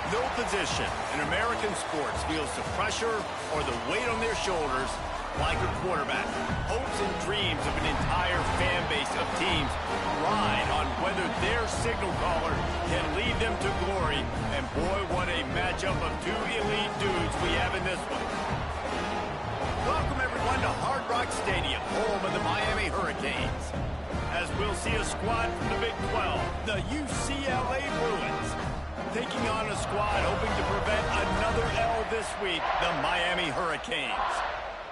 No position in American sports feels the pressure or the weight on their shoulders like a quarterback. Hopes and dreams of an entire fan base of teams ride on whether their signal caller can lead them to glory. And boy, what a matchup of two elite dudes we have in this one. Welcome everyone to Hard Rock Stadium, home of the Miami Hurricanes. As we'll see a squad from the Big 12, the UCLA Bruins, taking on a squad hoping to prevent another L this week, the Miami Hurricanes.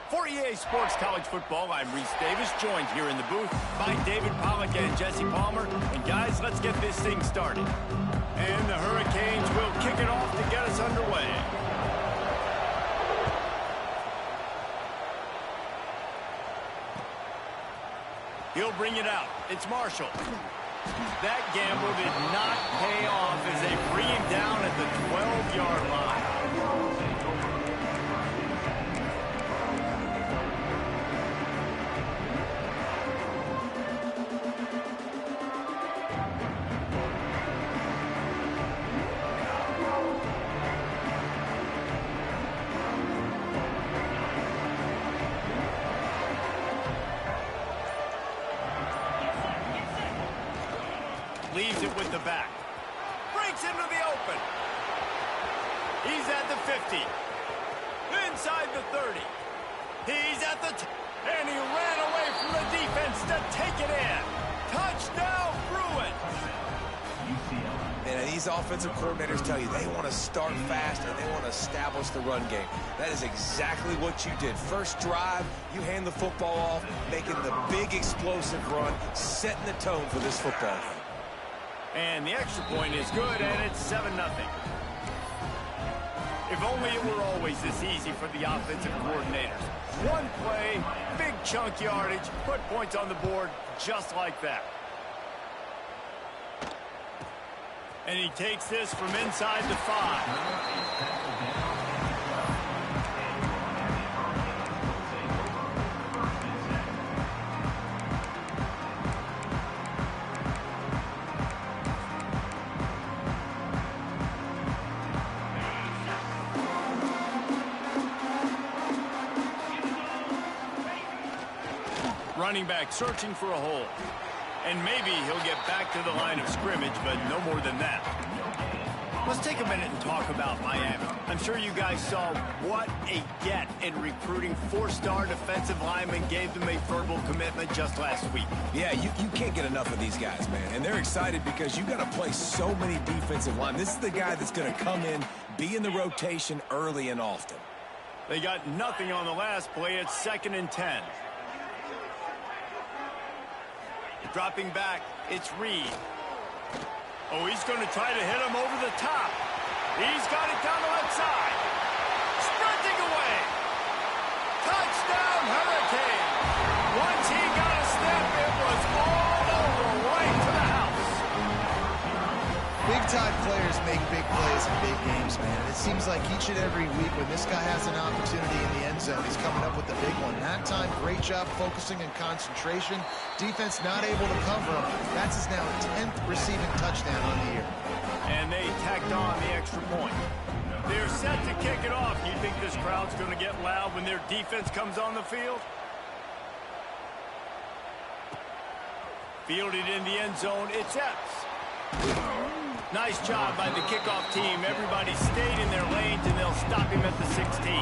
For EA Sports College Football, I'm Reese Davis, joined here in the booth by David Pollack and Jesse Palmer. And guys, let's get this thing started. And the Hurricanes will kick it off to get us underway. He'll bring it out. It's Marshall. That gamble did not pay off as they bring him down at the 12-yard line. Leaves it with the back. Breaks into the open. He's at the 50. Inside the 30. He's at the... and he ran away from the defense to take it in. Touchdown, Bruins. And these offensive coordinators tell you they want to start fast and they want to establish the run game. That is exactly what you did. First drive, you hand the football off, making the big explosive run, setting the tone for this football game. And the extra point is good, and it's 7-0. If only it were always this easy for the offensive coordinators. One play, big chunk yardage, put points on the board just like that. And he takes this from inside the 5. Running back searching for a hole. And maybe he'll get back to the line of scrimmage, but no more than that. Let's take a minute and talk about Miami. I'm sure you guys saw what a get in recruiting. 4-star defensive linemen gave them a verbal commitment just last week. Yeah, you can't get enough of these guys, man. And they're excited because you got to play so many defensive linemen. This is the guy that's going to come in, be in the rotation early and often. They got nothing on the last play. It's 2nd and 10. Dropping back, it's Reed. Oh, he's going to try to hit him over the top. He's got it down the left side. Sprinting away. Touchdown, Hurricane. Once he got a step, it was all over, right to the house. Big-time players make big plays in big games, man. It seems like each and every week when this guy has an opportunity in the end zone, he's coming up with the big one. That time, great job focusing and concentration. Defense not able to cover him. That's his now 10th receiving touchdown on the year. And they tacked on the extra point. They're set to kick it off. You think this crowd's going to get loud when their defense comes on the field? Fielded in the end zone, it's Epps. Nice job by the kickoff team. Everybody stayed in their lanes, and they'll stop him at the 16.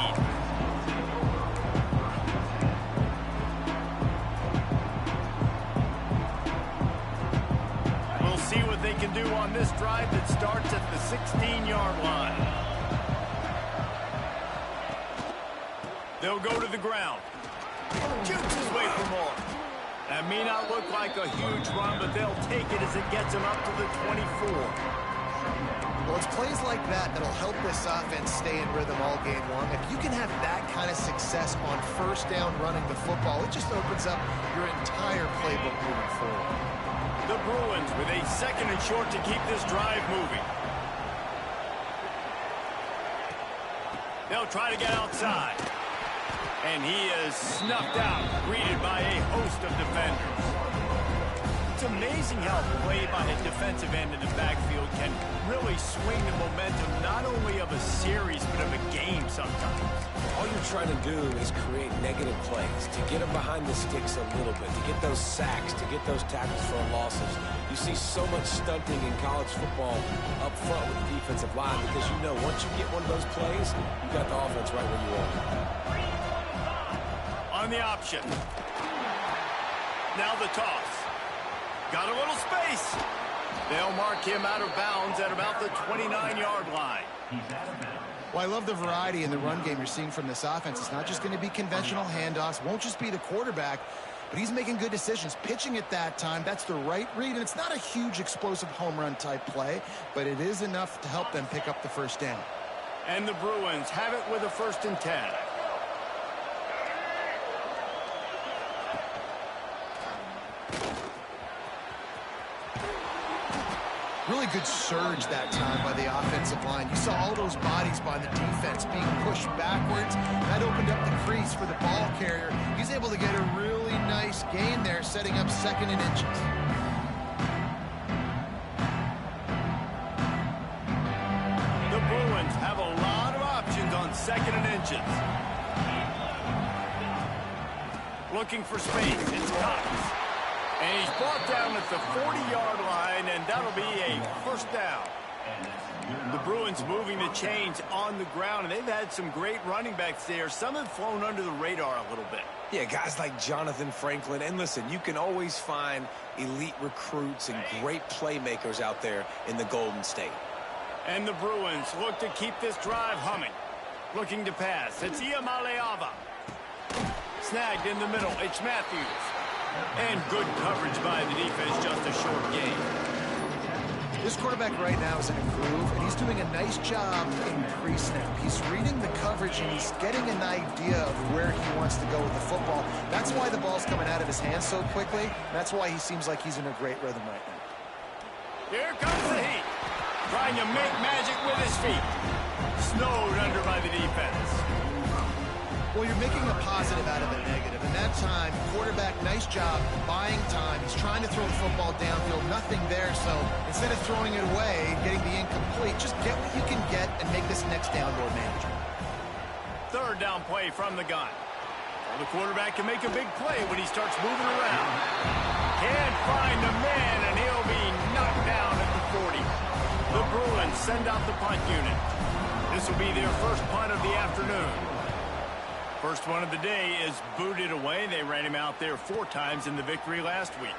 We'll see what they can do on this drive that starts at the 16-yard line. They'll go to the ground. Shoots his way for more. That may not look like a huge run, but they'll take it as it gets them up to the 24. Well, it's plays like that that'll help this offense stay in rhythm all game long. If you can have that kind of success on first down running the football, it just opens up your entire playbook moving forward. The Bruins with a 2nd and short to keep this drive moving. They'll try to get outside. And he is snuffed out, greeted by a host of defenders. amazing how play by a defensive end in the backfield can really swing the momentum not only of a series but of a game sometimes. All you're trying to do is create negative plays, to get them behind the sticks a little bit, to get those sacks, to get those tackles for losses. You see so much stunting in college football up front with the defensive line because you know once you get one of those plays, you got the offense right where you want. On the option. Now the toss. Got a little space. They'll mark him out of bounds at about the 29-yard line. Well, I love the variety in the run game you're seeing from this offense. It's not just going to be conventional handoffs. Won't just be the quarterback, but he's making good decisions. Pitching at that time, that's the right read, and it's not a huge explosive home run type play, but it is enough to help them pick up the first down. And the Bruins have it with a 1st and 10. Really good surge that time by the offensive line. You saw all those bodies by the defense being pushed backwards. That opened up the crease for the ball carrier. He's able to get a really nice gain there, setting up 2nd and inches. The Bruins have a lot of options on 2nd and inches. Looking for space. It's Cox. And he's brought down at the 40-yard line, and that'll be a 1st down. The Bruins moving the chains on the ground, and they've had some great running backs there. Some have flown under the radar a little bit. Yeah, guys like Jonathan Franklin. And listen, you can always find elite recruits and great playmakers out there in the Golden State. And the Bruins look to keep this drive humming. Looking to pass. It's Iamaleava. Snagged in the middle. It's Matthews. And good coverage by the defense, just a short gain. This quarterback right now is in a groove, and he's doing a nice job in pre-snap. He's reading the coverage, and he's getting an idea of where he wants to go with the football. That's why the ball's coming out of his hands so quickly. That's why he seems like he's in a great rhythm right now. Here comes the heat. Trying to make magic with his feet. Snowed under by the defense. Well, you're making a positive out of a negative. And that time, quarterback, nice job, buying time. He's trying to throw the football downfield, nothing there. So instead of throwing it away, getting the incomplete, just get what you can get and make this next down more manageable. 3rd down play from the gun. Well, the quarterback can make a big play when he starts moving around. Can't find the man, and he'll be knocked down at the 40. The Bruins send out the punt unit. This will be their first punt of the afternoon. First one of the day is booted away. They ran him out there 4 times in the victory last week.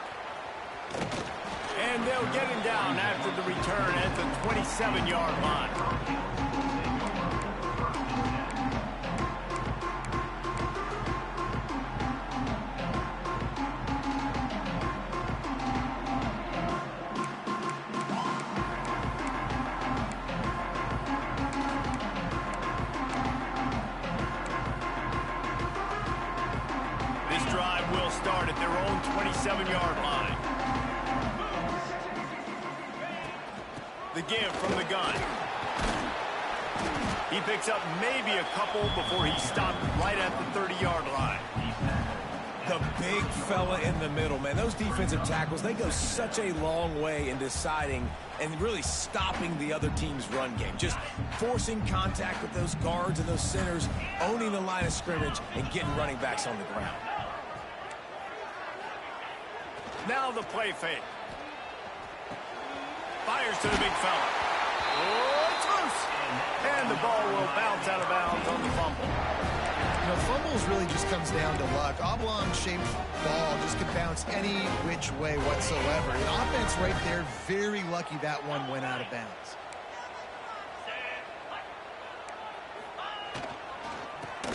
And they'll get him down after the return at the 27-yard line. Start at their own 27-yard line. The give from the gun. He picks up maybe a couple before he stopped right at the 30-yard line. The big fella in the middle, man. Those defensive tackles, they go such a long way in deciding and really stopping the other team's run game. Just forcing contact with those guards and those centers, owning the line of scrimmage, and getting running backs on the ground. Now the play fake. Fires to the big fella. Oh, it's loose. And the ball will bounce out of bounds on the fumble. You know, fumbles really just comes down to luck. Oblong-shaped ball just could bounce any which way whatsoever. The offense right there, very lucky that one went out of bounds.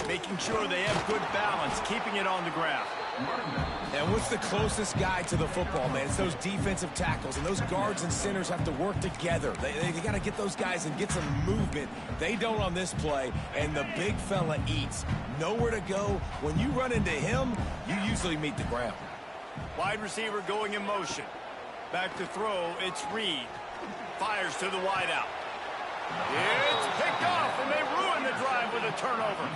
Making sure they have good balance, keeping it on the ground. And what's the closest guy to the football, man? It's those defensive tackles, and those guards and centers have to work together. They got to get those guys and get some movement. They don't on this play, and the big fella eats. Nowhere to go. When you run into him, you usually meet the ground. Wide receiver going in motion. Back to throw, it's Reed. Fires to the wideout. It's picked off, and they ruin the drive with a turnover.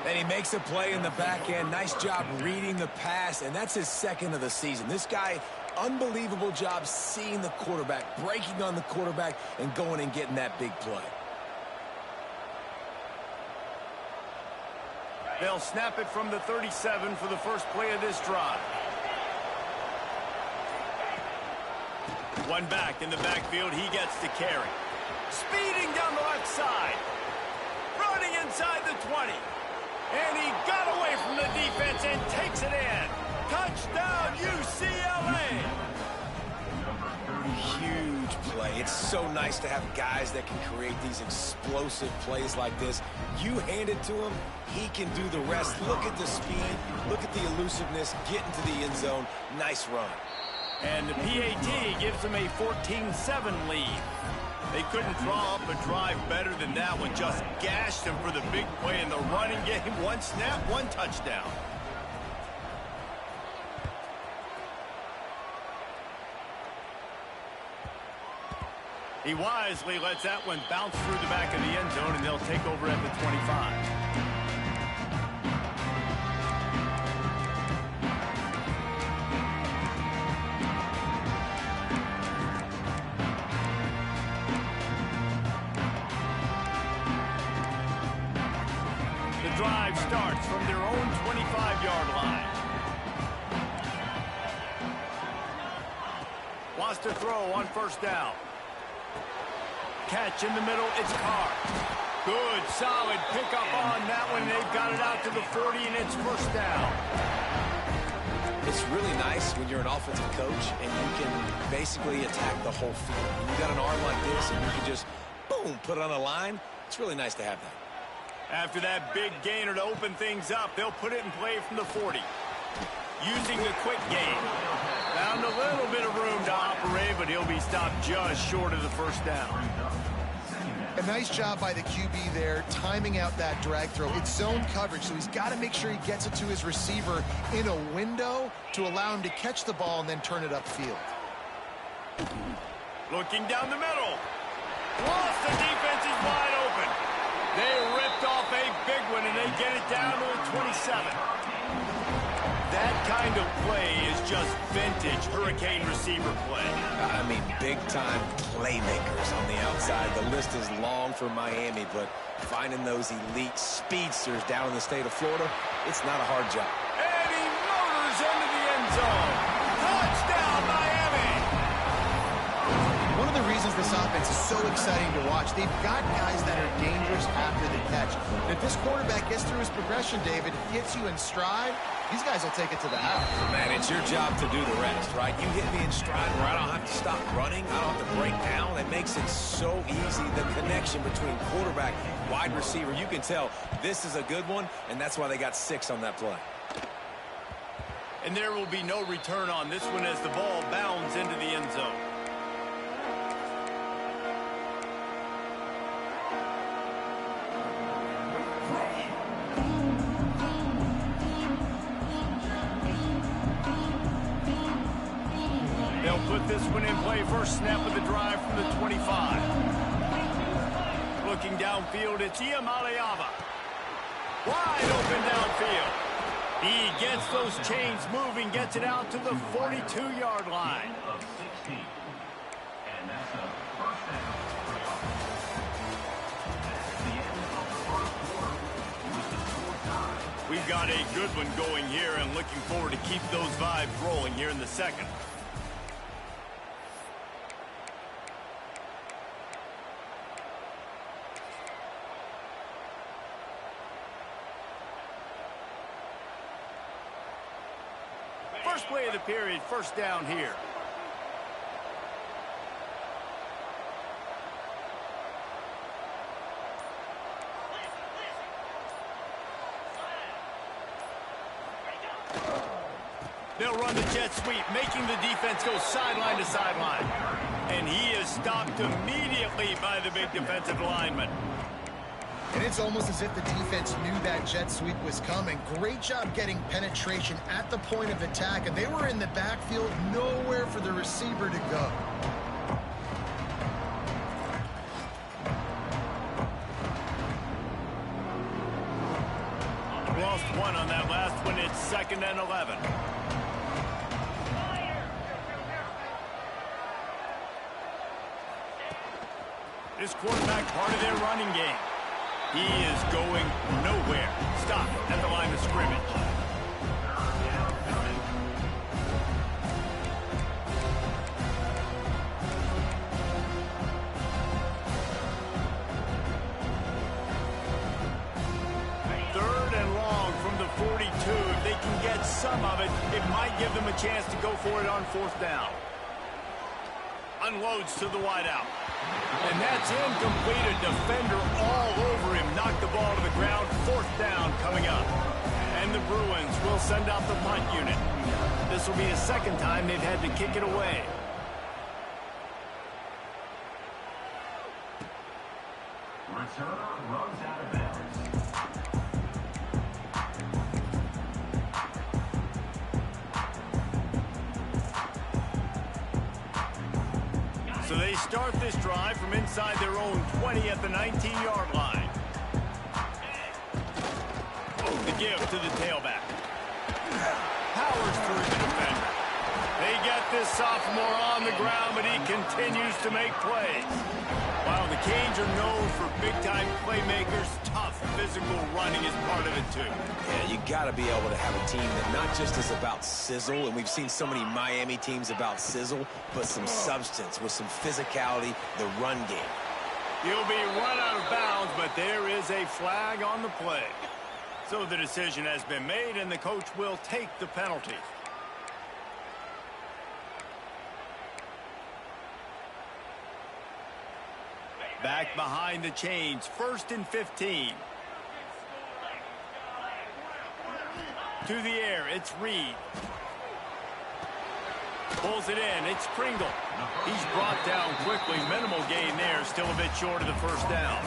And he makes a play in the back end. Nice job reading the pass, and that's his 2nd of the season. This guy unbelievable job seeing the quarterback, breaking on the quarterback, and going and getting that big play. They'll snap it from the 37 for the first play of this drive. One back in the backfield, he gets to carry. Speeding down the left side. Running inside the 20. And he got away from the defense and takes it in. Touchdown, UCLA! Huge play. It's so nice to have guys that can create these explosive plays like this. You hand it to him, he can do the rest. Look at the speed. Look at the elusiveness. Get into the end zone. Nice run. And the PAT gives them a 14-7 lead. They couldn't draw up a drive better than that one. Just gashed them for the big play in the running game. One snap, one touchdown. He wisely lets that one bounce through the back of the end zone, and they'll take over at the 25. Drive starts from their own 25-yard line. Wants to throw on first down. Catch in the middle, it's Carr. Good, solid pickup on that one. They've got it out to the 40, and it's first down. It's really nice when you're an offensive coach and you can basically attack the whole field. When you got an arm like this and you can just, boom, put it on a line, it's really nice to have that. After that big gainer to open things up, they'll put it in play from the 40. Using the quick game. Found a little bit of room to operate, but he'll be stopped just short of the first down. A nice job by the QB there, timing out that drag throw. It's zone coverage, so he's got to make sure he gets it to his receiver in a window to allow him to catch the ball and then turn it upfield. Looking down the middle. Lost, the defense is wide open. They ripped off a big one, and they get it down to the 27. That kind of play is just vintage Hurricane receiver play. I mean, big-time playmakers on the outside. The list is long for Miami, but finding those elite speedsters down in the state of Florida, it's not a hard job. And he motors into the end zone. Touchdown, Miami! One of the reasons this offense is so exciting to watch, they've got guys that are dangerous after the catch. And if this quarterback gets through his progression, David, gets you in stride, these guys will take it to the house. Man, it's your job to do the rest, right? You hit me in stride where I don't have to stop running. I don't have to break down. It makes it so easy. The connection between quarterback, wide receiver, you can tell this is a good one, and that's why they got 6 on that play. And there will be no return on this one as the ball bounds into the end zone. Put this one in play. First snap of the drive from the 25. Looking downfield, it's Iamaleava. Wide open downfield. He gets those chains moving, gets it out to the 42-yard line. We've got a good one going here and looking forward to keep those vibes rolling here in the second. First play of the period, first down here. They'll run the jet sweep, making the defense go sideline to sideline. And he is stopped immediately by the big defensive lineman. And it's almost as if the defense knew that jet sweep was coming. Great job getting penetration at the point of attack, and they were in the backfield, nowhere for the receiver to go. Lost one on that last one. It's 2nd and 11. This quarterback part of their running game. He is going nowhere. Stop at the line of scrimmage. Third and long from the 42. If they can get some of it, it might give them a chance to go for it on fourth down. Unloads to the wideout. And that's incomplete. A defender all over him. Knocked the ball to the ground. Fourth down coming up. And the Bruins will send out the punt unit. This will be the second time they've had to kick it away. Return runs out of bounds. So they start this drive from inside their own 20 at the 19-yard line. The give to the tailback. Powers through the defender. They get this sophomore on the ground, but he continues to make plays. While the Canes are known for big-time playmakers, tough physical running is part of it too. Yeah, you got to be able to have a team that not just is about sizzle, and we've seen so many Miami teams about sizzle, but some substance with some physicality, the run game. He'll be run out of bounds, but there is a flag on the play. So the decision has been made, and the coach will take the penalty. Back behind the chains, 1st and 15. To the air, it's Reed. Pulls it in, it's Pringle. He's brought down quickly. Minimal gain there, still a bit short of the first down.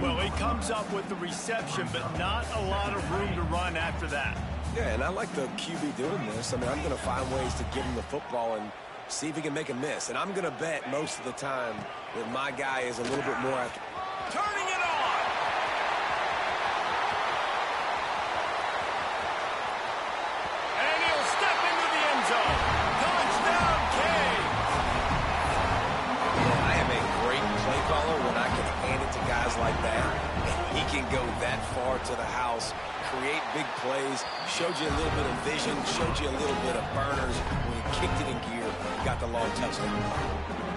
Well, he comes up with the reception, but not a lot of room to run after that. Yeah, and I like the QB doing this. I mean, I'm going to find ways to give him the football and see if he can make a miss. And I'm going to bet most of the time that my guy is a little bit more after. Turning it on! And he'll step into the end zone. Touchdown, Canes! I am a great play caller when I can hand it to guys like that. And he can go that far to the house, create big plays, showed you a little bit of vision, showed you a little bit of burners when he kicked it in gear, got the long touchdown.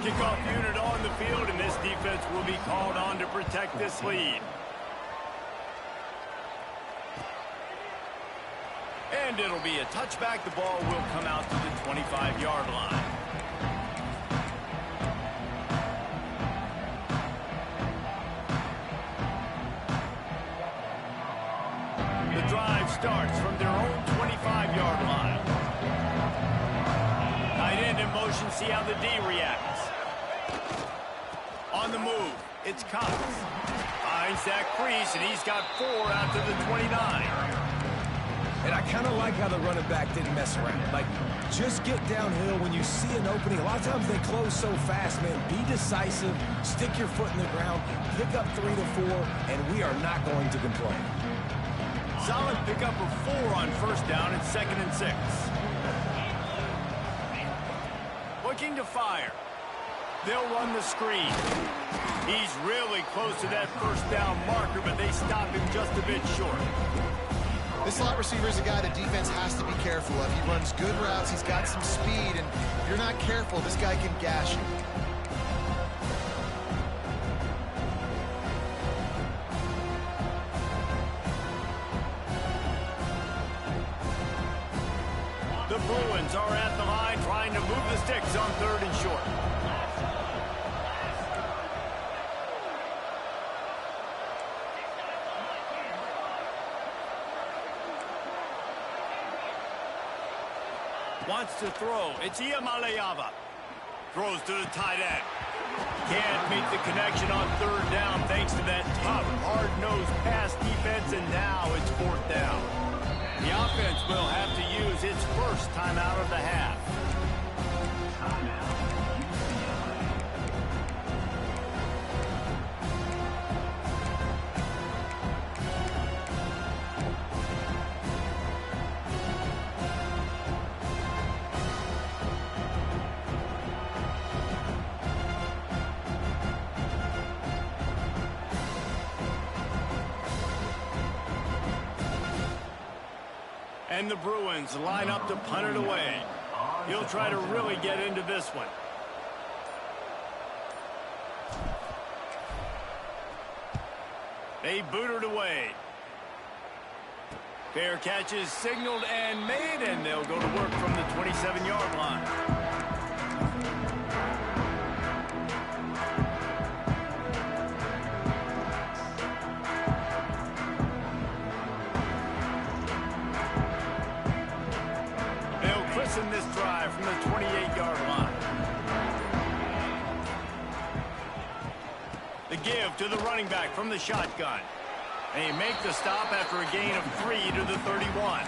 Kickoff unit on the field, and this defense will be called on to protect this lead. And it'll be a touchback. The ball will come out to the 25-yard line. The drive starts from their own 25-yard line. Tight end in motion, see how the D reacts. On the move, it's Cox. Finds that crease, and he's got 4 out to the 29. And I kind of like how the running back didn't mess around. Like, just get downhill when you see an opening. A lot of times they close so fast, man. Be decisive, stick your foot in the ground, pick up 3 to 4, and we are not going to complain. Solid pickup of 4 on first down and 2nd and 6. Looking to fire. They'll run the screen. He's really close to that first down marker, but they stop him just a bit short. This slot receiver is a guy the defense has to be careful of. He runs good routes. He's got some speed, and if you're not careful, this guy can gash you. The Bruins are at the line trying to move the sticks on 3rd and short. Wants to throw. It's Iamaleava. Throws to the tight end. Can't meet the connection on 3rd down thanks to that tough, hard-nosed pass defense, and now it's 4th down. The offense will have to use its first timeout of the half. And the Bruins line up to punt it away. He'll try to really get into this one. They boot it away. Fair catch is signaled and made, and they'll go to work from the 27-yard line. They'll christen this drive from the 28-yard line. The give to the running back from the shotgun. They make the stop after a gain of 3 to the 31.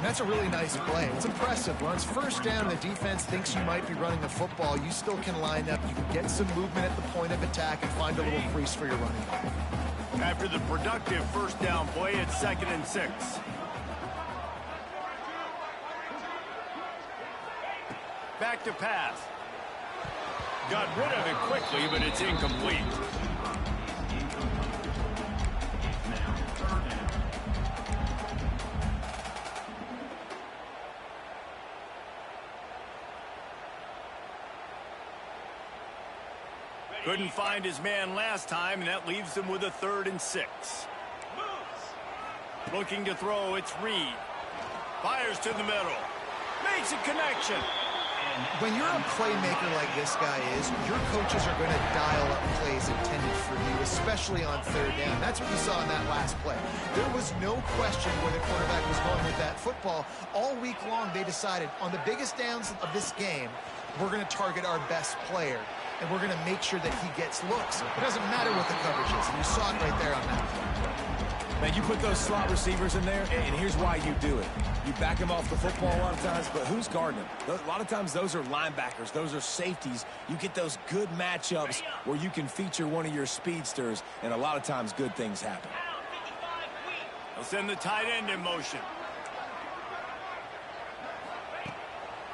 That's a really nice play. It's impressive. When it's first down and the defense thinks you might be running the football, you still can line up. You can get some movement at the point of attack and find a little crease for your running back. After the productive first down play, it's 2nd and 6. Back to pass. Got rid of it quickly, but it's incomplete. Couldn't find his man last time, and that leaves him with a 3rd and 6. Looking to throw, it's Reed. Fires to the middle. Makes a connection. When you're a playmaker like this guy is, your coaches are going to dial up plays intended for you, especially on 3rd down. That's what you saw in that last play. There was no question where the quarterback was going with that football. All week long, they decided on the biggest downs of this game, we're going to target our best player, and we're going to make sure that he gets looks. It doesn't matter what the coverage is, and you saw it right there on that play. Man, you put those slot receivers in there, and here's why you do it. You back them off the football a lot of times, but who's guarding them? A lot of times those are linebackers. Those are safeties. You get those good matchups where you can feature one of your speedsters, and a lot of times good things happen. They'll send the tight end in motion.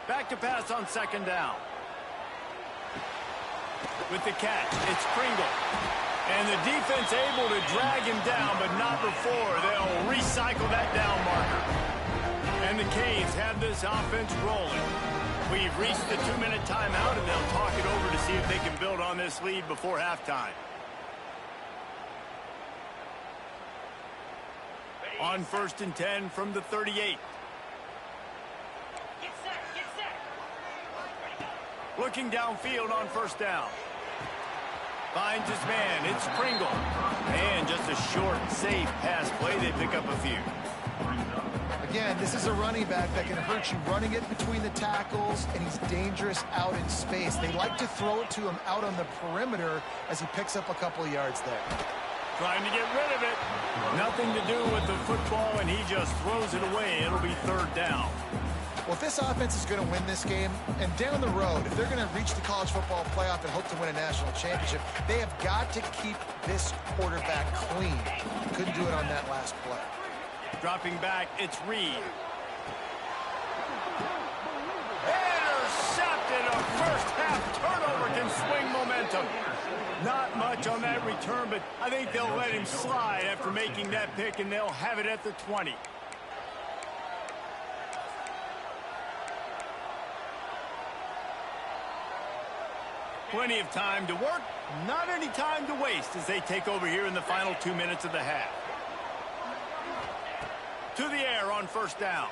Back to pass on 2nd down. With the catch, it's Pringle. And the defense able to drag him down, but not before they'll recycle that down marker. And the Canes have this offense rolling. We've reached the 2-minute timeout, and they'll talk it over to see if they can build on this lead before halftime. On 1st and 10 from the 38. Looking downfield on 1st down. Finds his man. It's Pringle. And just a short, safe pass play. They pick up a few. Again, this is a running back that can hurt you running it between the tackles, and he's dangerous out in space. They like to throw it to him out on the perimeter as he picks up a couple of yards there. Trying to get rid of it. Nothing to do with the football, and he just throws it away. It'll be 3rd down. Well, if this offense is going to win this game, and down the road, if they're going to reach the college football playoff and hope to win a national championship, they have got to keep this quarterback clean. Couldn't do it on that last play. Dropping back, it's Reed. Intercepted. A first-half turnover can swing momentum. Not much on that return, but I think they'll let him slide after making that pick, and they'll have it at the 20. Plenty of time to work, not any time to waste as they take over here in the final 2 minutes of the half. To the air on 1st down.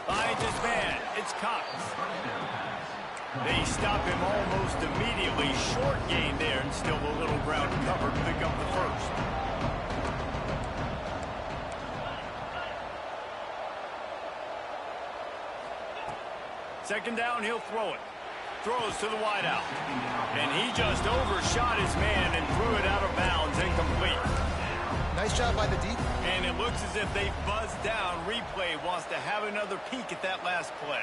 Finds his man. It's Cox. They stop him almost immediately. Short gain there, and still a little ground covered to pick up the first. Second down, he'll throw it. Throws to the wideout. And he just overshot his man and threw it out of bounds, incomplete. Nice job by the defense. And it looks as if they buzzed down. Replay wants to have another peek at that last play.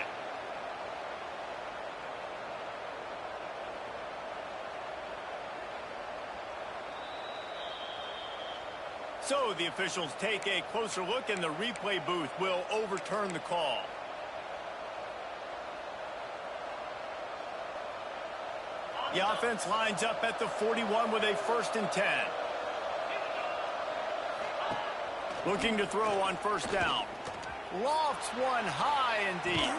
So the officials take a closer look, and the replay booth will overturn the call. The offense lines up at the 41 with a 1st and 10. Looking to throw on first down. Lofts one high and deep.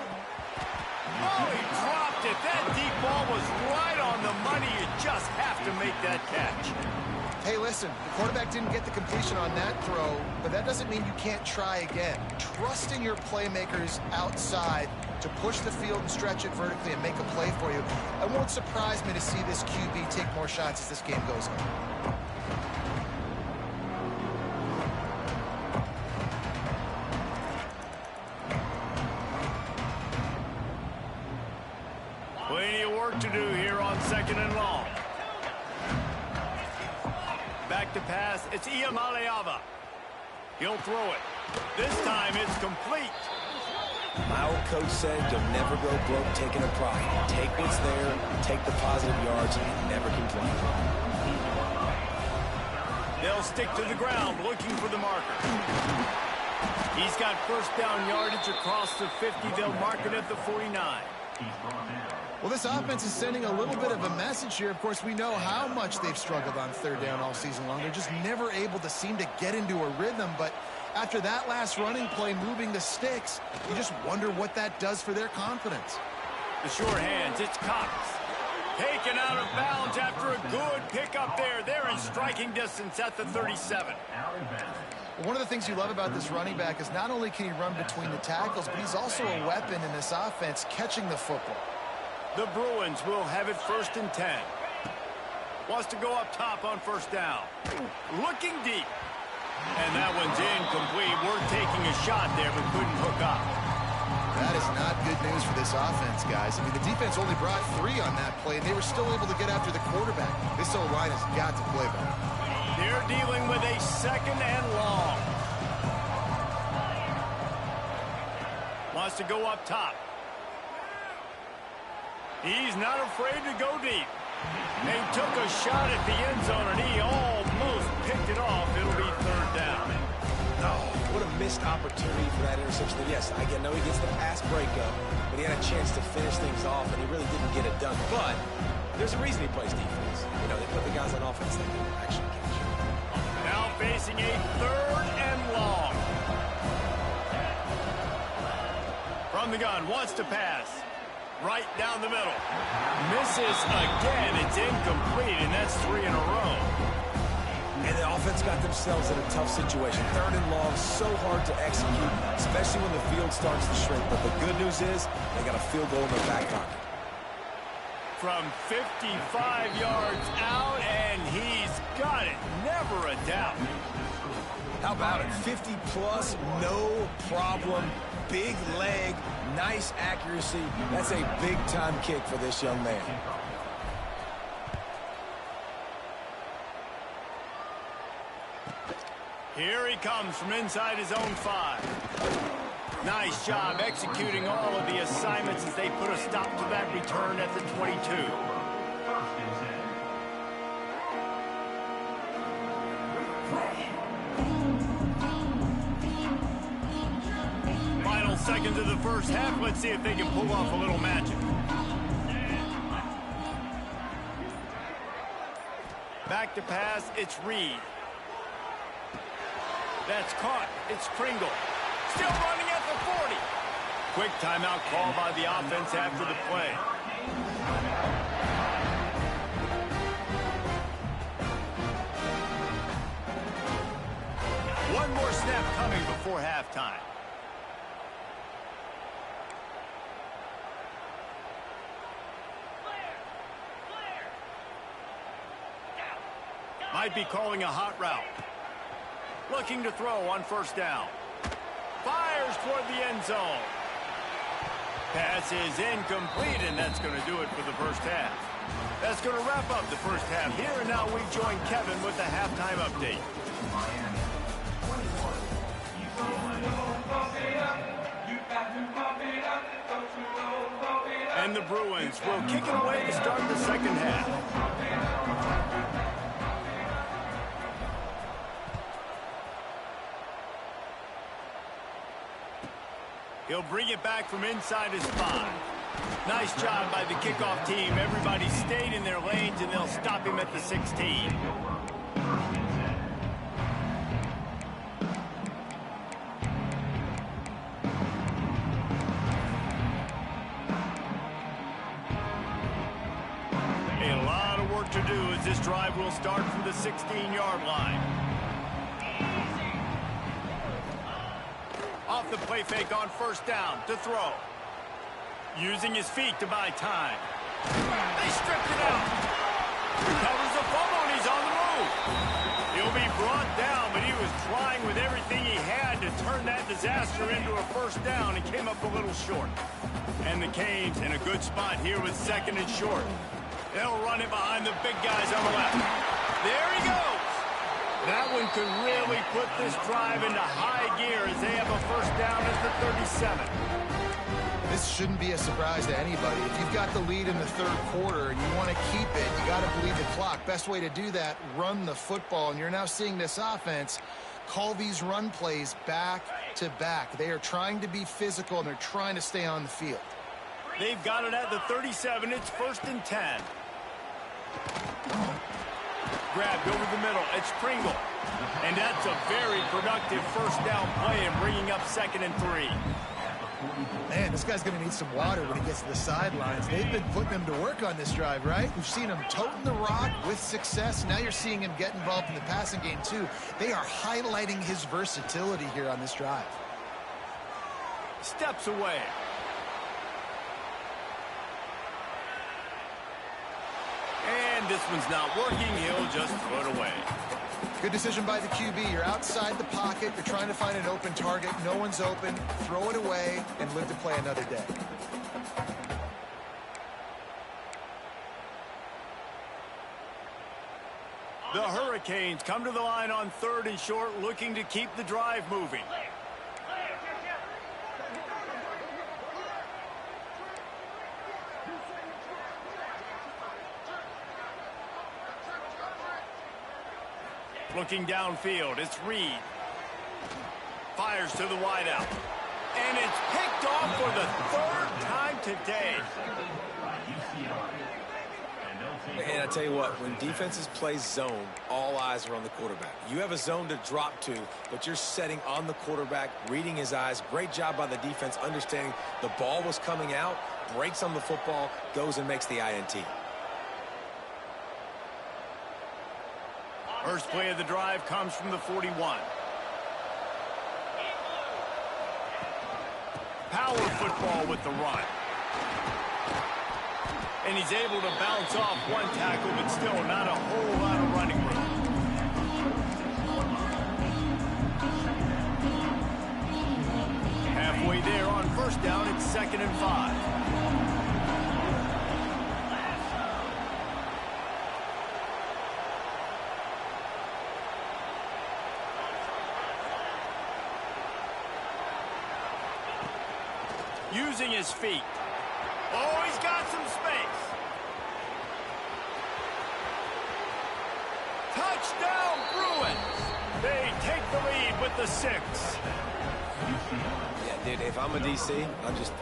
Oh, he dropped it. That deep ball was right on the money. You just have to make that catch. Hey, listen, the quarterback didn't get the completion on that throw, but that doesn't mean you can't try again. Trust in your playmakers outside to push the field and stretch it vertically and make a play for you. It won't surprise me to see this QB take more shots as this game goes on. Plenty of work to do here on second and long. Back to pass. It's Iamaleava. He'll throw it. This time it's complete. My old coach said you'll never go broke taking a profit. Take what's there, take the positive yards, and never complain. They'll stick to the ground looking for the marker. He's got first down yardage across the 50. They'll mark it at the 49. Well, this offense is sending a little bit of a message here. Of course, we know how much they've struggled on third down all season long. They're just never able to seem to get into a rhythm. But after that last running play, moving the sticks, you just wonder what that does for their confidence. The sure hands, it's Cox. Taken out of bounds after a good pickup there. They're in striking distance at the 37. One of the things you love about this running back is not only can he run between the tackles, but he's also a weapon in this offense catching the football. The Bruins will have it first and 10. Wants to go up top on first down. Looking deep. And that one's incomplete. We're taking a shot there, but couldn't hook up. That is not good news for this offense, guys. I mean, the defense only brought 3 on that play, and they were still able to get after the quarterback. This O-line has got to play better. They're dealing with a second and long. Wants to go up top. He's not afraid to go deep. They took a shot at the end zone, and he almost picked it off. It'll be third down. Oh, what a missed opportunity for that interception. Yes, I know he gets the pass breakup, but he had a chance to finish things off, and he really didn't get it done. But there's a reason he plays defense. You know, they put the guys on offense that can actually catch it. Now facing a third and long. From the gun, wants to pass. Right down the middle. Misses again. It's incomplete, and that's 3 in a row. And the offense got themselves in a tough situation. Third and long, so hard to execute, especially when the field starts to shrink. But the good news is they got a field goal in their back pocket. From 55 yards out, and he's got it. Never a doubt. How about it? 50-plus, no problem. Big leg, nice accuracy. That's a big-time kick for this young man. Here he comes from inside his own 5. Nice job executing all of the assignments as they put a stop to that return at the 22. Final seconds of the first half. Let's see if they can pull off a little magic. Back to pass, it's Reed. That's caught. It's Kringle. Still running at the 40. Quick timeout call by the offense after the play. One more snap coming before halftime. Might be calling a hot route. Looking to throw on first down. Fires toward the end zone. Pass is incomplete, and that's going to do it for the first half. That's going to wrap up the first half here, and now we join Kevin with the halftime update. And the Bruins will kick it away to start the second half. He'll bring it back from inside his 5. Nice job by the kickoff team. Everybody stayed in their lanes, and they'll stop him at the 16. This drive will start from the 16-yard line. Off the play fake on first down to throw. Using his feet to buy time. They stripped it out. Recovers the fumble, and he's on the move. He'll be brought down, but he was trying with everything he had to turn that disaster into a first down and came up a little short. And the Canes in a good spot here with second and short. They'll run it behind the big guys on the left. There he goes. That one could really put this drive into high gear as they have a first down at the 37. This shouldn't be a surprise to anybody. If you've got the lead in the third quarter and you want to keep it, you got to bleed the clock. Best way to do that, run the football. And you're now seeing this offense call these run plays back to back. They are trying to be physical, and they're trying to stay on the field. They've got it at the 37. It's 1st and 10. Grabbed over the middle. It's Pringle. And that's a very productive first down play and bringing up 2nd and 3. Man, this guy's going to need some water when he gets to the sidelines. They've been putting him to work on this drive, right? We've seen him toting the rock with success. Now you're seeing him get involved in the passing game, too. They are highlighting his versatility here on this drive. Steps away. And this one's not working. He'll just throw it away. Good decision by the QB. You're outside the pocket. You're trying to find an open target. No one's open. Throw it away and live to play another day. The Hurricanes come to the line on 3rd and short, looking to keep the drive moving. Looking downfield, it's Reed. Fires to the wideout. And it's picked off for the 3rd time today. And I tell you what, when defenses play zone, all eyes are on the quarterback. You have a zone to drop to, but you're setting on the quarterback, reading his eyes. Great job by the defense, understanding the ball was coming out, breaks on the football, goes and makes the INT. First play of the drive comes from the 41. Power football with the run. And he's able to bounce off one tackle, but still not a whole lot of running room. Halfway there on first down, it's 2nd and 5. Using his feet. Oh, he's got some space. Touchdown, Bruins. They take the lead with the 6. Yeah, dude, if I'm a DC,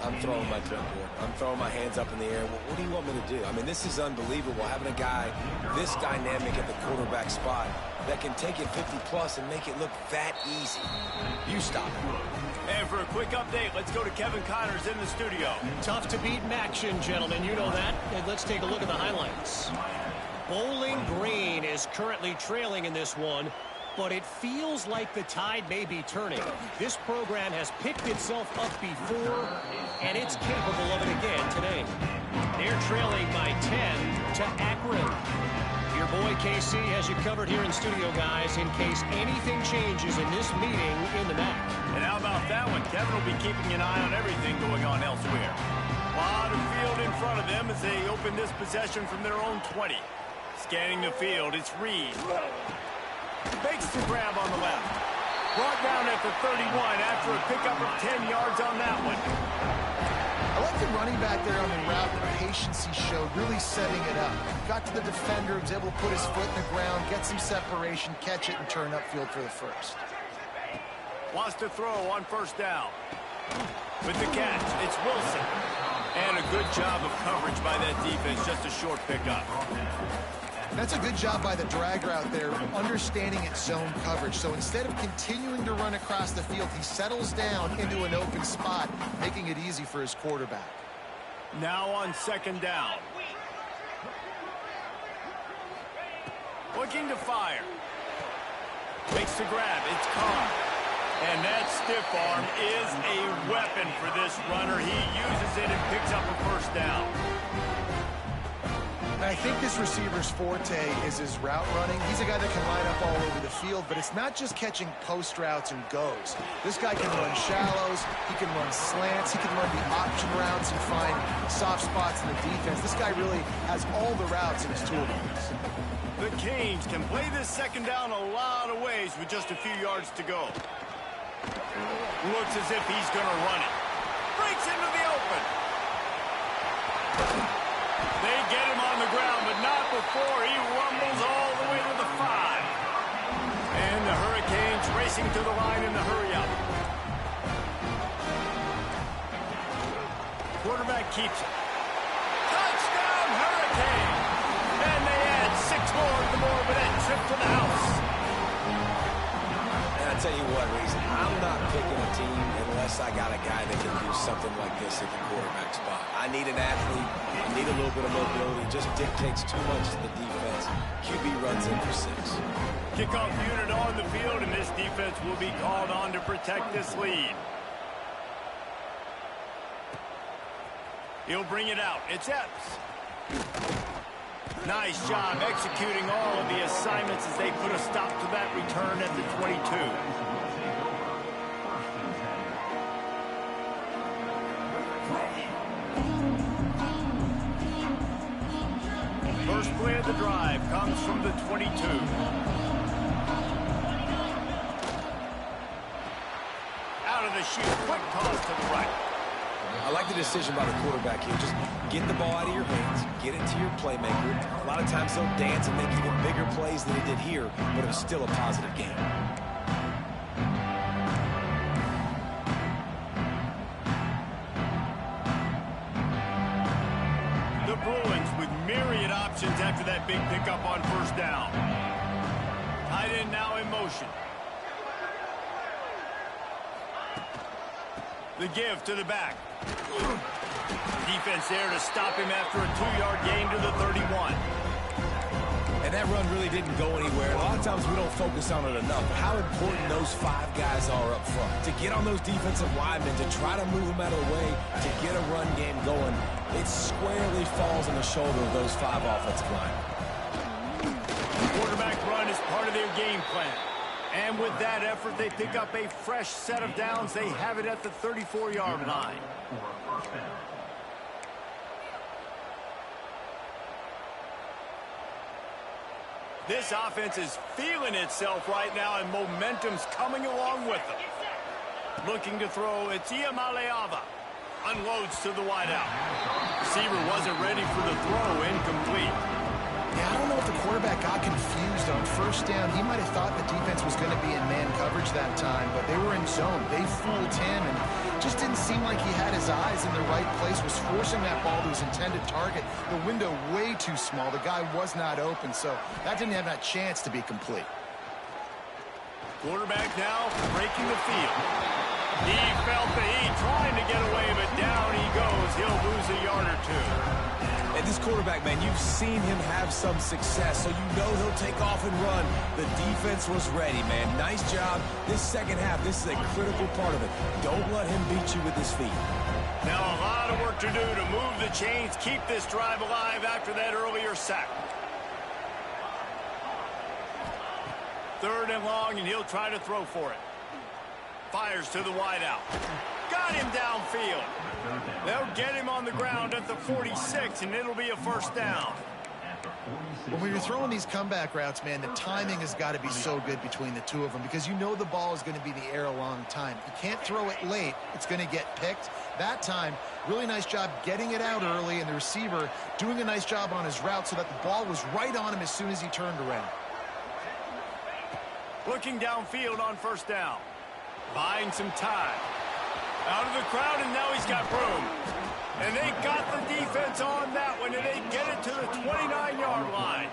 I'm throwing my clipboard. I'm throwing my hands up in the air. What do you want me to do? I mean, this is unbelievable, having a guy this dynamic at the quarterback spot that can take it 50-plus and make it look that easy. You stop it. And for a quick update, let's go to Kevin Connors in the studio. Tough to beat in action, gentlemen. You know that. And let's take a look at the highlights. Bowling Green is currently trailing in this one, but it feels like the tide may be turning. This program has picked itself up before, and it's capable of it again today. They're trailing by 10 to Akron. Your boy KC has you covered here in studio, guys, in case anything changes in this meeting in the MAC. And how about that one? Kevin will be keeping an eye on everything going on elsewhere. A lot of field in front of them as they open this possession from their own 20. Scanning the field, it's Reed. Makes the grab on the left. Brought down at the 31 after a pickup of 10 yards on that one. I like the running back there on the route, the patience he showed, really setting it up. Got to the defender, was able to put his foot in the ground, get some separation, catch it, and turn upfield for the first. Wants to throw on first down. With the catch, it's Wilson. And a good job of coverage by that defense, just a short pickup. That's a good job by the drag route there, understanding its zone coverage. So instead of continuing to run across the field, he settles down into an open spot, making it easy for his quarterback. Now on 2nd down. Looking to fire. Makes the grab. It's caught. And that stiff arm is a weapon for this runner. He uses it and picks up a first down. I think this receiver's forte is his route running. He's a guy that can line up all over the field, but it's not just catching post routes and goes. This guy can run shallows, he can run slants, he can run the option routes and find soft spots in the defense. This guy really has all the routes in his toolbox. The Canes can play this second down a lot of ways with just a few yards to go. Looks as if he's going to run it. Breaks into the open. They get him on the ground, but not before he rumbles all the way to the 5. And the Hurricanes racing to the line in the hurry-up. Quarterback keeps it. Touchdown, Hurricane! And they add 6 more to the board with that trip to the house. And I'll tell you what, Reason, I'm not picking a team unless I got a guy that can do something like this at the quarterback spot. I need an athlete. I need a little bit of mobility. It just dictates too much to the defense. QB runs in for 6. Kickoff unit on the field, and this defense will be called on to protect this lead. He'll bring it out. It's Epps. Nice job executing all of the assignments as they put a stop to that return at the 22. First play of the drive comes from the 22. Out of the chute, quick toss to the right. I like the decision by the quarterback here. Just get the ball out of your hands, get it to your playmaker. A lot of times he'll dance and make even bigger plays than he did here, but it was still a positive game. The Bruins with myriad options after that big pickup on first down. Tight end now in motion. The give to the back. Defense there to stop him after a 2-yard gain to the 31. And that run really didn't go anywhere. A lot of times we don't focus on it enough. But how important those 5 guys are up front. To get on those defensive linemen, to try to move them out of the way, to get a run game going, it squarely falls on the shoulder of those 5 offensive linemen. Quarterback run is part of their game plan. And with that effort, they pick up a fresh set of downs. They have it at the 34-yard line. This offense is feeling itself right now, and momentum's coming along with them. Looking to throw, it's Iamaleava. Unloads to the wideout. Receiver wasn't ready for the throw, incomplete. Yeah, I don't know if the quarterback got confused on first down. He might have thought the defense was going to be in man coverage that time, but they were in zone. They fooled him, and just didn't seem like he had his eyes in the right place, was forcing that ball to his intended target. The window way too small. The guy was not open, so that didn't have that chance to be complete. Quarterback now breaking the field. He felt the heat trying to get away, but down he goes. He'll lose a yard or 2. And this quarterback, man, you've seen him have some success, so you know he'll take off and run. The defense was ready, man. Nice job. This second half, this is a critical part of it. Don't let him beat you with his feet. Now a lot of work to do to move the chains, keep this drive alive after that earlier sack. 3rd and long, and he'll try to throw for it. Fires to the wideout. Got him downfield. They'll get him on the ground at the 46, and it'll be a first down. When you're throwing these comeback routes, man, the timing has got to be so good between the two of them because you know the ball is going to be in the air a long time. You can't throw it late. It's going to get picked. That time, really nice job getting it out early, and the receiver doing a nice job on his route so that the ball was right on him as soon as he turned around. Looking downfield on first down. Buying some time. Out of the crowd, and now he's got room. And they got the defense on that one, and they get it to the 29-yard line.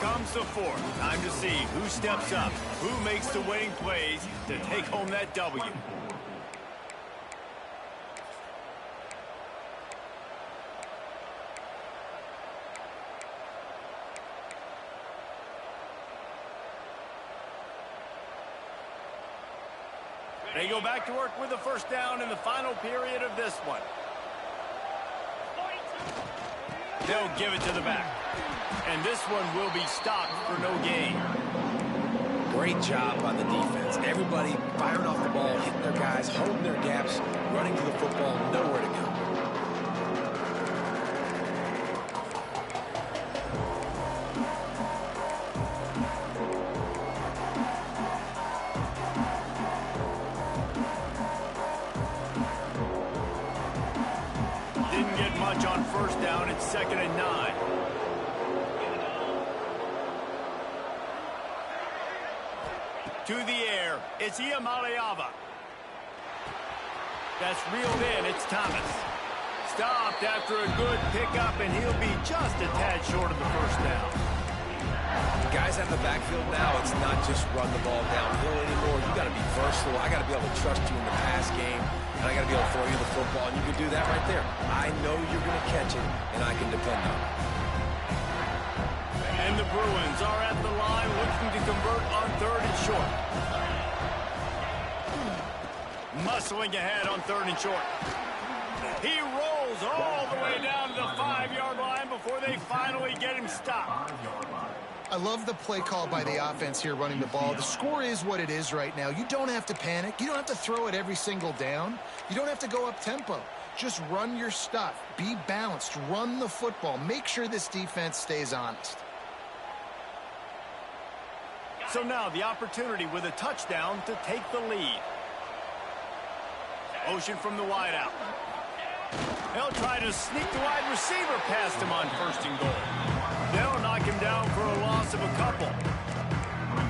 comes the fourth. Time to see who steps up, who makes the winning plays to take home that W. They go back to work with the first down in the final period of this one. They'll give it to the back. And this one will be stopped for no gain. Great job on the defense. Everybody firing off the ball, hitting their guys, holding their gaps, running to the football, nowhere to go. Didn't get much on first down. It's 2nd and 9. To the air, it's Iamaleava. That's reeled in, it's Thomas. Stopped after a good pickup, and he'll be just a tad short of the first down. Guys have the backfield now. It's not just run the ball downhill anymore. You got to be versatile. I got to be able to trust you in the pass game, and I got to be able to throw you the football, and you can do that right there. I know you're going to catch it, and I can depend on it. And the Bruins are at the line looking to convert on 3rd and short. Muscling ahead on 3rd and short. He rolls all the way down to the 5-yard line before they finally get him stopped. I love the play call by the offense here running the ball. The score is what it is right now. You don't have to panic. You don't have to throw it every single down. You don't have to go up tempo. Just run your stuff. Be balanced. Run the football. Make sure this defense stays honest. So now the opportunity with a touchdown to take the lead. Motion from the wideout. They'll try to sneak the wide receiver past him on 1st and goal. They'll knock him down for a loss of a couple.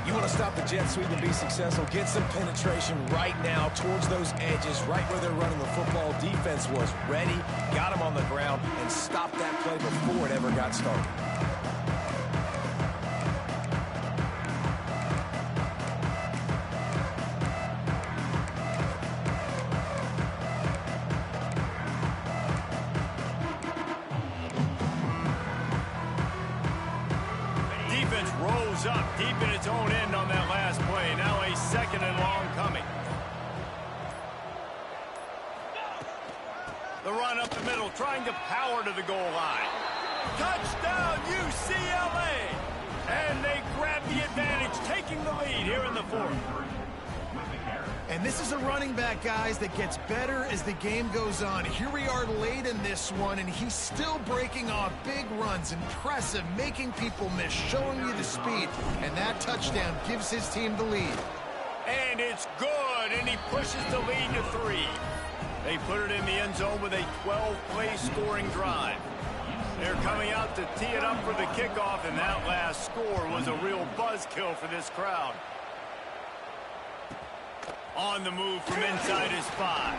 You want to stop the jet sweep and be successful, get some penetration right now towards those edges, right where they're running the football. Defense was ready, got him on the ground, and stopped that play before it ever got started. Up deep in its own end on that last play. Now a 2nd and long coming. The run up the middle, trying to power to the goal line. Touchdown, UCLA! And they grab the advantage, taking the lead here in the 4th. And this is a running back, guys, that gets better as the game goes on. Here we are late in this one, and he's still breaking off big runs. Impressive, making people miss, showing you the speed. And that touchdown gives his team the lead. And it's good, and he pushes the lead to 3. They put it in the end zone with a 12-play scoring drive. They're coming out to tee it up for the kickoff, and that last score was a real buzzkill for this crowd. On the move from inside his 5.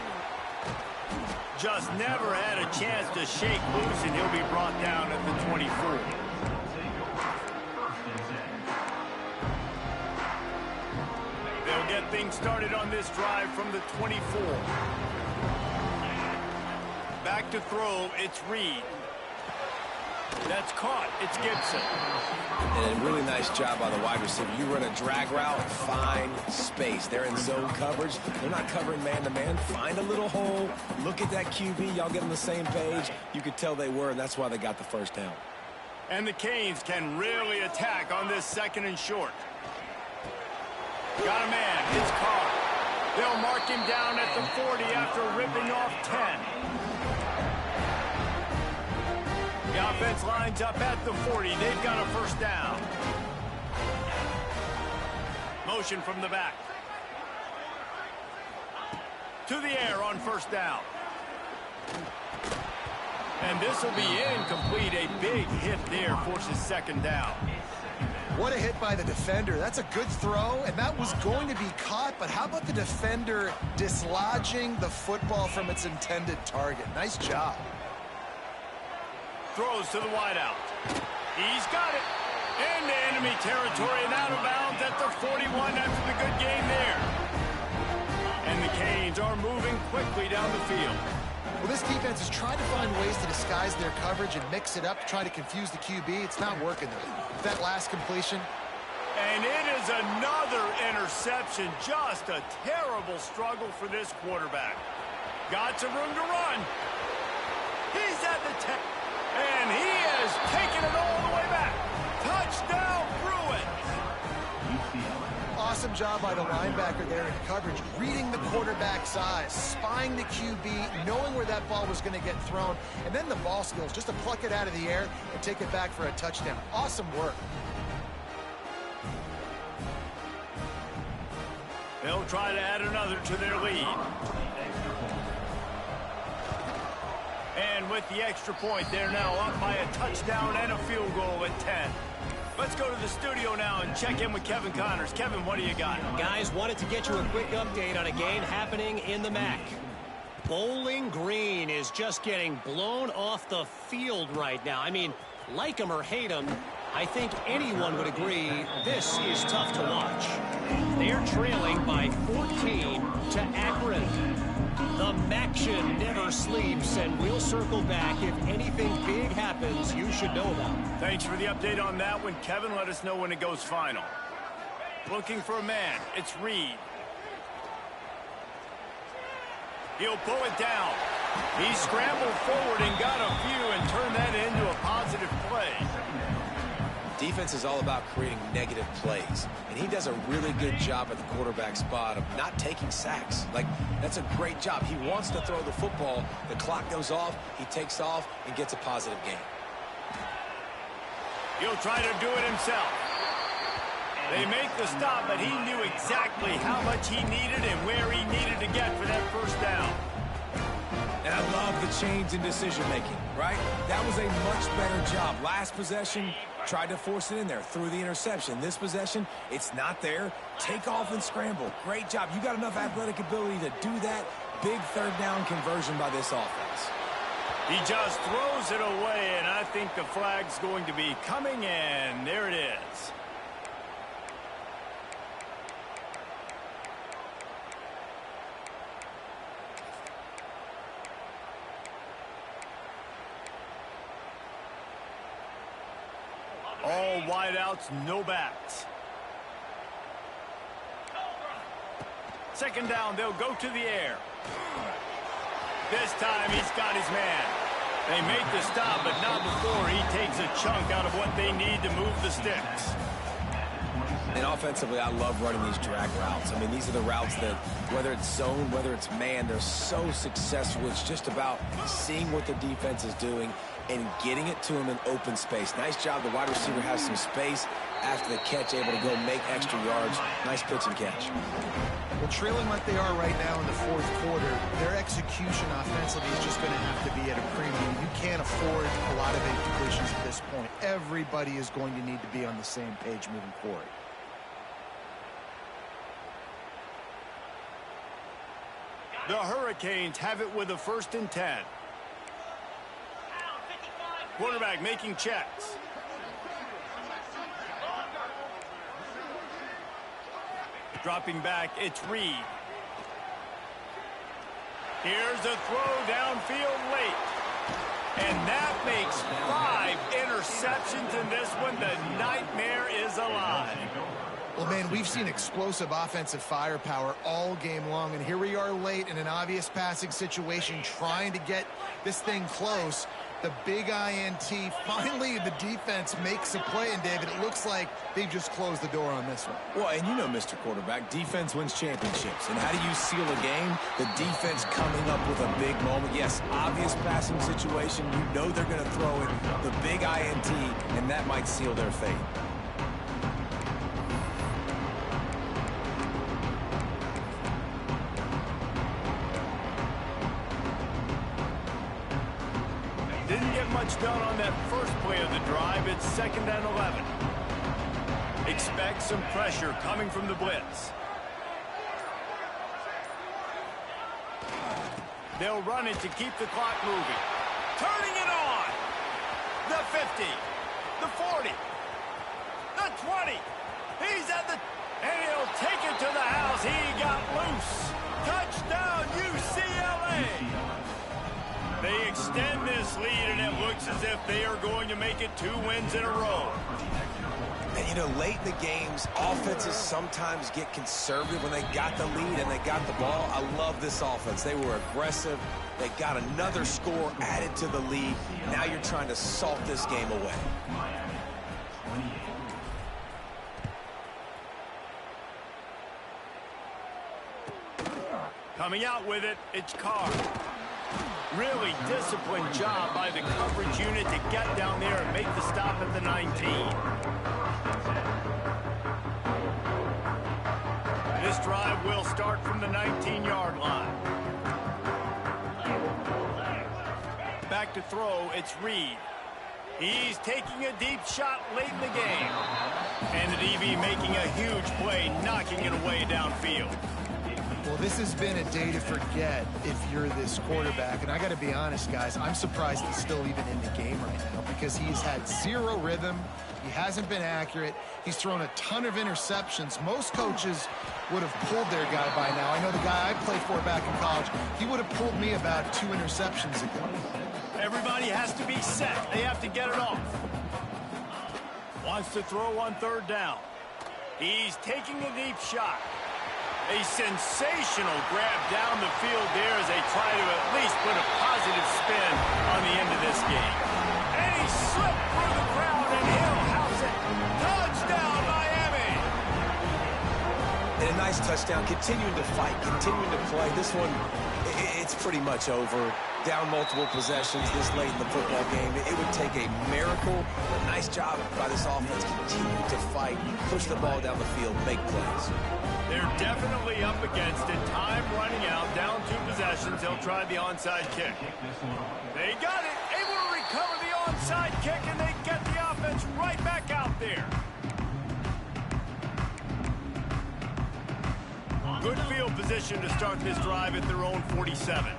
Just never had a chance to shake loose, and he'll be brought down at the 24. They'll get things started on this drive from the 24. Back to throw, it's Reed. That's caught. It's Gibson. And a really nice job by the wide receiver. You run a drag route, find space. They're in zone coverage. They're not covering man-to-man. Find a little hole. Look at that QB. Y'all get on the same page. You could tell they were, and that's why they got the first down. And the Canes can really attack on this 2nd and short. Got a man. It's Carr. They'll mark him down at the 40 after ripping off 10. The offense lines up at the 40. They've got a first down. Motion from the back. To the air on 1st down. And this will be incomplete. A big hit there forces 2nd down. What a hit by the defender. That's a good throw, and that was going to be caught, but how about the defender dislodging the football from its intended target? Nice job. Throws to the wideout. He's got it. Into enemy territory and out of bounds at the 41 after the good game there. And the Canes are moving quickly down the field. Well, this defense has tried to find ways to disguise their coverage and mix it up to try to confuse the QB. It's not working, though. That last completion. And it is another interception. Just a terrible struggle for this quarterback. Got some room to run. He's at the 10. And he has taken it all the way back. Touchdown, Bruins. Awesome job by the linebacker there in coverage, reading the quarterback's eyes, spying the QB, knowing where that ball was going to get thrown, and then the ball skills just to pluck it out of the air and take it back for a touchdown. Awesome work. They'll try to add another to their lead. And with the extra point, they're now up by a touchdown and a field goal at 10. Let's go to the studio now and check in with Kevin Connors. Kevin, what do you got? Guys, wanted to get you a quick update on a game happening in the MAC. Bowling Green is just getting blown off the field right now. I mean, like them or hate them, I think anyone would agree this is tough to watch. They're trailing by 14 to Akron. The Maction never sleeps, and we'll circle back if anything big happens you should know about. Thanks for the update on that one, Kevin. Let us know when it goes final. Looking for a man. It's Reed. He'll pull it down. He scrambled forward and got a few and turned that into a positive play. Defense is all about creating negative plays, and he does a really good job at the quarterback spot of not taking sacks. Like, that's a great job. He wants to throw the football. The clock goes off, he takes off, and gets a positive gain. He'll try to do it himself. They make the stop, but he knew exactly how much he needed and where he needed to get for that first down. And I love the change in decision-making, right? That was a much better job. Last possession, tried to force it in there, threw the interception. This possession, it's not there. Take off and scramble. Great job. You got enough athletic ability to do that. Big third down conversion by this offense. He just throws it away, and I think the flag's going to be coming in. There it is. All wideouts, no backs. Second down, they'll go to the air. This time he's got his man. They make the stop, but not before he takes a chunk out of what they need to move the sticks. And offensively, I love running these drag routes. I mean, these are the routes that, whether it's zone, whether it's man, they're so successful. It's just about seeing what the defense is doing and getting it to him in open space. Nice job. The wide receiver has some space after the catch, able to go make extra yards. Nice pitch and catch. Well, trailing like they are right now in the fourth quarter, their execution offensively is just going to have to be at a premium. You can't afford a lot of incompletions at this point. Everybody is going to need to be on the same page moving forward. The Hurricanes have it with a 1st and 10. Quarterback making checks. Dropping back, it's Reed. Here's a throw downfield late. And that makes 5 interceptions in this one. The nightmare is alive. Well, man, we've seen explosive offensive firepower all game long, and here we are late in an obvious passing situation trying to get this thing close. The big INT, finally the defense makes a play, and David, it looks like they've just closed the door on this one. Well, and you know, Mr. Quarterback, defense wins championships. And how do you seal a game? The defense coming up with a big moment. Yes, obvious passing situation. You know they're going to throw it. The big INT, and that might seal their fate. Didn't get much done on that first play of the drive. It's 2nd and 11. Expect some pressure coming from the blitz. They'll run it to keep the clock moving. Turning it on. The 50. The 40. 20. He's at the... And he'll take it to the house. He got loose. Touchdown, UCLA. They extend this lead, and it looks as if they are going to make it 2 wins in a row. And, you know, late in the games, offenses sometimes get conservative when they got the lead and they got the ball. I love this offense. They were aggressive. They got another score added to the lead. Now you're trying to salt this game away. Coming out with it, it's Carr. Really disciplined job by the coverage unit to get down there and make the stop at the 19. This drive will start from the 19-yard line. Back to throw, it's Reed. He's taking a deep shot late in the game. And the DB making a huge play, knocking it away downfield. Well, this has been a day to forget if you're this quarterback. And I got to be honest, guys, I'm surprised he's still even in the game right now because he's had zero rhythm. He hasn't been accurate. He's thrown a ton of interceptions. Most coaches would have pulled their guy by now. I know the guy I played for back in college, he would have pulled me about 2 interceptions ago. Everybody has to be set. They have to get it off. Wants to throw on 3rd down. He's taking a deep shot. A sensational grab down the field there as they try to at least put a positive spin on the end of this game. And he slipped through the crowd and he'll house it. Touchdown, Miami! And a nice touchdown, continuing to fight, continuing to play. This one, it's pretty much over. Down multiple possessions this late in the football game. It would take a miracle. A nice job by this offense, continue to fight, push the ball down the field, make plays. They're definitely up against it. Time running out, down 2 possessions. They'll try the onside kick. They got it, able to recover the onside kick, and they get the offense right back out there. Good field position to start this drive at their own 47.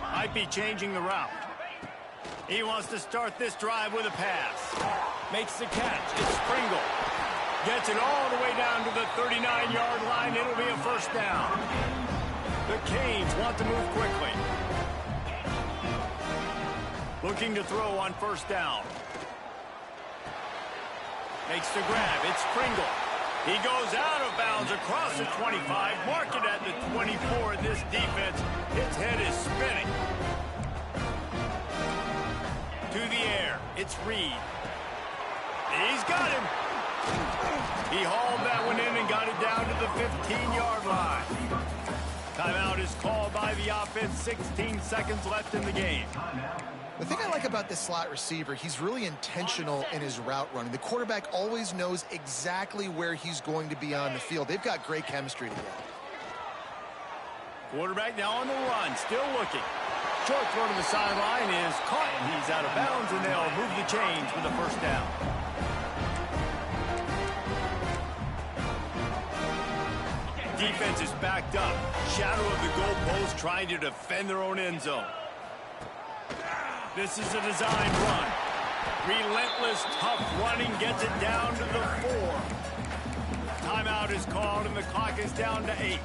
Might be changing the route. He wants to start this drive with a pass. Makes the catch. It's Pringle. Gets it all the way down to the 39-yard line. It'll be a 1st down. The Canes want to move quickly. Looking to throw on 1st down. Makes the grab. It's Pringle. He goes out of bounds across the 25. Mark it at the 24. This defense, its head is spinning. To the air. It's Reed. He's got him. He hauled that one in and got it down to the 15-yard line. Timeout is called by the offense. 16 seconds left in the game. The thing I like about this slot receiver, he's really intentional in his route running. The quarterback always knows exactly where he's going to be on the field. They've got great chemistry together. Quarterback now on the run, still looking. Short throw to the sideline is caught. He's out of bounds, and they'll move the chains with a 1st down. Defense is backed up. Shadow of the goalpost trying to defend their own end zone. This is a design run. Relentless, tough running gets it down to the 4. Timeout is called, and the clock is down to 8.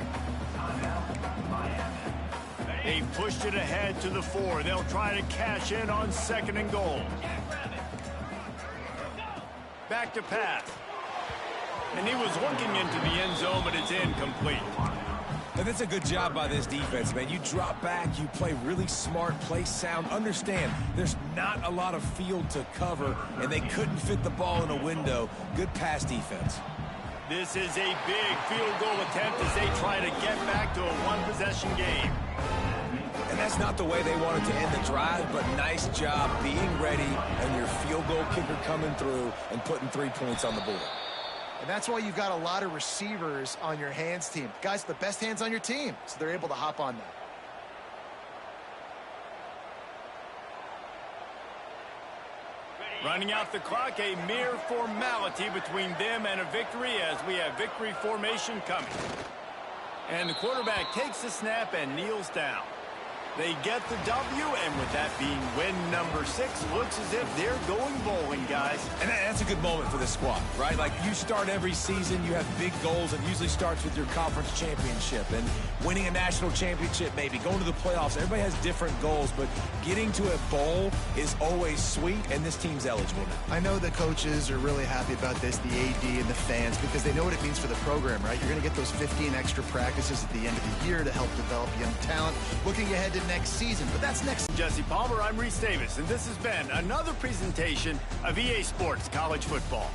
They pushed it ahead to the 4. They'll try to cash in on 2nd and goal. Back to pass. And he was looking into the end zone, but it's incomplete. And that's a good job by this defense, man. You drop back, you play really smart, play sound. Understand, there's not a lot of field to cover, and they couldn't fit the ball in a window. Good pass defense. This is a big field goal attempt as they try to get back to a 1-possession game. And that's not the way they wanted to end the drive, but nice job being ready and your field goal kicker coming through and putting 3 points on the board. And that's why you've got a lot of receivers on your hands team. Guys, the best hands on your team, so they're able to hop on that. Running out the clock, a mere formality between them and a victory as we have victory formation coming. And the quarterback takes the snap and kneels down. They get the W, and with that being win number 6, looks as if they're going bowling, guys. And that's a good moment for this squad, right? Like, you start every season, you have big goals. It usually starts with your conference championship and winning a national championship, maybe going to the playoffs. Everybody has different goals, but getting to a bowl is always sweet, and this team's eligible now. I know the coaches are really happy about this, the AD and the fans, because they know what it means for the program, right? You're going to get those 15 extra practices at the end of the year to help develop young talent. Looking ahead to next season, but that's next. Jesse Palmer, I'm Reese Davis, and this has been another presentation of EA Sports College Football.